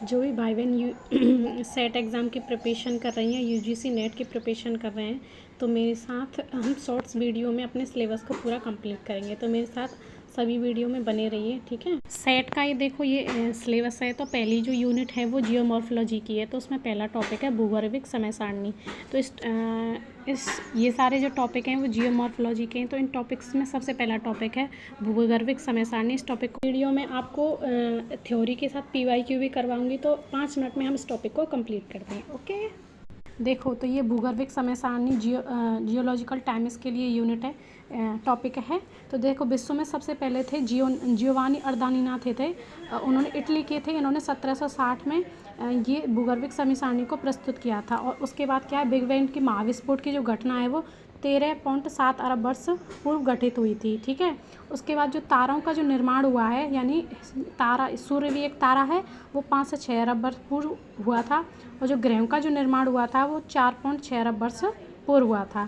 जो भी भाई बहन यू सेट एग्ज़ाम की प्रिपरेशन कर रही हैं, यूजीसी नेट की प्रिपरेशन कर रहे हैं, तो मेरे साथ हम शॉर्ट्स वीडियो में अपने सिलेबस को पूरा कंप्लीट करेंगे। तो मेरे साथ सभी वीडियो में बने रहिए, ठीक है। सेट का ये देखो, ये सिलेबस है। तो पहली जो यूनिट है वो जियोमॉर्फोलॉजी की है। तो उसमें पहला टॉपिक है भूगर्भिक समय सारणी। तो ये सारे जो टॉपिक हैं वो जियोमॉर्फोलॉजी के हैं। तो इन टॉपिक्स में सबसे पहला टॉपिक है भूगर्भिक समय सारणी। इस टॉपिक को वीडियो में आपको थ्योरी के साथ पीवाईक्यू भी करवाऊंगी। तो 5 मिनट में हम इस टॉपिक को कंप्लीट करते हैं। ओके, देखो, तो ये भूगर्भिक समय सारणी जियोलॉजिकल टाइम्स के लिए यूनिट है, टॉपिक है। तो देखो, विश्व में सबसे पहले थे जियोवानी अर्दानीनाथ थे। उन्होंने इटली के थे। इन्होंने 1760 में ये भूगर्भिक समय सारणी को प्रस्तुत किया था। और उसके बाद क्या है, बिग बैंग की महाविस्फोट की जो घटना है वो 13.7 अरब वर्ष पूर्व घटित हुई थी, ठीक है। उसके बाद जो तारों का जो निर्माण हुआ है, यानी तारा, सूर्य भी एक तारा है, वो 5 से 6 अरब वर्ष पूर्व हुआ था। और जो ग्रहों का जो निर्माण हुआ था वो 4.6 अरब वर्ष पूर्व हुआ था।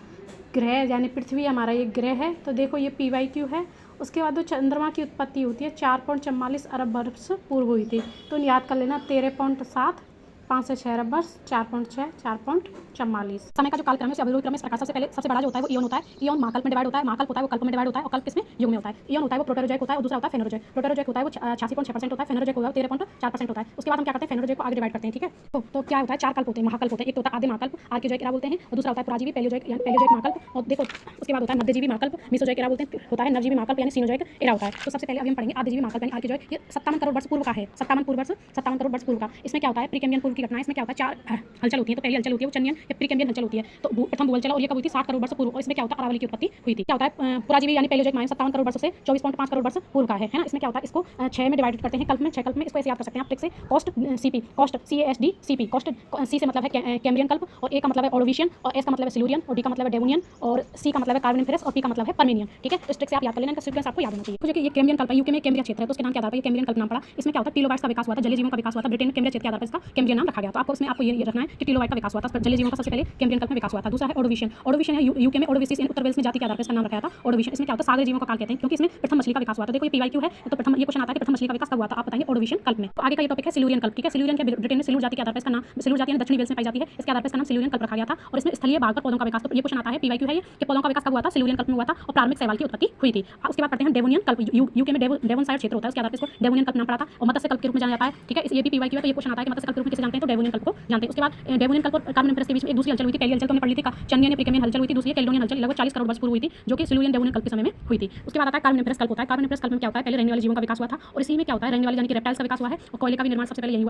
ग्रह यानी पृथ्वी हमारा एक ग्रह है। तो देखो, ये पीवाईक्यू है। उसके बाद जो चंद्रमा की उत्पत्ति होती है 4.44 अरब वर्ष पूर्व हुई थी। तो याद कर लेना, 13.7, 5 से 6 अरब वर्ष, 4.6, 4.44। समय का जो कालक्रम है उसे अवरोही क्रम में इस प्रकार सबसे बड़ा जो होता है वो इयन होता है। इयन महाकल्प में डिवाइड होता है, महाकल्प होता है वो कल्प में डिवाइड होता है, और कल्प किसमें, युग में होता है। इयन होता है वो प्रोटेरोजोइक होता है, और दूसरा होता है फेनोरोजोइक। प्रोटेरोजोइक होता है वो 86.6% होता है, फेनोरोजोइक होता है 13.4% होता है। उसके बाद हम क्या करते हैं, फेनोरोजोइक को आगे डिवाइड करते हैं, ठीक है। तो क्या होता है, 4 कल्प होते हैं, महाकल्प होते हैं। एक तो होता है आदि महाकल्प, आर्कियोजोइक एरा बोलते हैं, और दूसरा होता है पुराजीवी पैलियोजोइक यानी पैलियोजोइक महाकल्प। और देखो, उसके बाद होता है मध्यजीवी महाकल्प, मेसोजोइक एरा बोलते हैं, होता है नवजीवी महाकल्प यानी सीनोजोइक एरा होता है। तो सबसे पहले अभी हम पढ़ेंगे आदिजीवी महाकल्प यानी आर्कियोजोइक। ये 57 करोड़ वर्ष पूर्व का है, 57 करोड़ वर्ष पूर्व का। इसमें क्या होता है, प्रीकैम्बियन पूर्व की घटना है। इसमें क्या होता है, 4 हलचल होती है। तो पहली हलचल होती है वो चनियन या प्रीकैम्बियन हलचल होती है। तो प्रथम भूहल चला, और ये कब हुई थी, 60 करोड़ वर्ष पूर्व। और इसमें क्या होता है, अरावली की उत्पत्ति हुई थी। क्या होता है, पुराजीवी यानी पैलियोजोइक माइन 57 करोड़ वर्ष से 24.5 करोड़ वर्ष पूर्व का है ना। इसमें क्या होता है, इसको 6 में डिवाइड करते हैं, कल्प में 6 कल्प में। इसको ऐसे याद कर सकते हैं आप ट्रिक से, cost CP, cost CASD CP, cost C से मतलब है कैम्ब्रियन कल्प, और ए का मतलब है ऑर्डोविशियन, और एस का मतलब है सिल्यूरियन, और डी का मतलब है डेवोनियन, और सी का मतलब है कार्बोनिफेरस, और पी का मतलब है परमिनियन, ठीक है। इस ट्रिक से आप याद कर लेना, इनका सीक्वेंस आपको याद होना चाहिए। तो ये कैम्ब्रियन कल्प है, यूके में कैम्ब्रिया क्षेत्र है, तो उसके नाम के आधार पर कैम्ब्रियन कल्प नाम पड़ा। इसमें क्या होता है, टिलोबाइट्स का विकास हुआ था, जलीय जीवों का विकास हुआ था। ब्रिटेन में कैम्ब्रिया क्षेत्र के आधार पर इसका कैम्ब्रियन नाम रखा गया। तो आपको इसमें आपको ये रखना है कि टिलोबाइट का विकास हुआ था, जलीय जीवों का सबसे पहले कैम्ब्रियन कल्प में विकास हुआ था। दूसरा है ऑर्डोविशियन। ऑर्डोविशियन है यूके में ऑर्डोविसिस उत्तर वेल्स में जाति के आधार पर इसका नाम रखा था ऑर्डोविशियन। इसमें क्या होता है, सागरीय जीवों का काल कहते हैं, क्योंकि इसमें प्रथम मछली का विकास हुआ था। देखो, ये पीवाईक्यू है, तो प्रथम ये क्वेश्चन आता है कि प्रथम मछली का विकास कब हुआ था, आप बताएंगे ऑर्डोविशियन कल्प में। तो आगे का ये टॉपिक है सिल्यूरियन कल्प, ठीक है। सिल्यूरियन क्या, ब्रिटेन में सिल्यूर जाति के आधार पर इसका नाम, सिल्यूर जाति दक्षिणी वेल्स में पाई जाती है, इसके आधार पर इसका नाम सिल्यूरियन कल्प रखा गया था। और इसमें स्थलीय भाग पर पौधों का विकास, तो ये क्वेश्चन आता है, पीवाईक्यू है ये, कि पौधों का विकास कब हुआ था, सिल्यूरियन कल्प में हुआ था, और प्रारंभिक शैवाल की उत्पत्ति हुई थी। उसके बाद पढ़ते हैं डेवोनियन कल्प, यूके में डेवोन साइड क्षेत्र होता है, उसके आधार पर इसको डेवोनियन कल्प नाम पड़ा था, और मत्स्य कल्प के रूप में जाना जाता है, ठीक है। ये भी पीवाईक्यू है। तो ये क्वेश्चन आता है कि मत्स्य कल्प के रूप में किसे जानते हैं, तो डेवोनियन कल्प को जानते हैं। उसके बाद डेवोनियन कल्प और कार्बोनिफेरस के बीच में एक दूसरी हलचल हुई थी। पहली हलचल तो हमने पढ़ ली थी, चनियन या प्रीकैम्बियन हलचल हुई थी। दूसरी कैल्डोनियन हलचल लगभग 40 करोड़ वर्ष पूर्व हुई थी, जो कि सिल्यूरियन डेवोनियन कल्प के समय में हुई थी। उसके बाद आता है कार्बोनिफेरस कल्प होता है। कार्बोनिफेरस कल्प में क्या होता है, पहले रहने वाले जीवों का विकास हुआ था, और इसी में क्या होता है, रहने वाले यानी कि रेप्टाइल्स का विकास हुआ है, और कोयले का भी निर्माण सबसे पहले यही हुआ।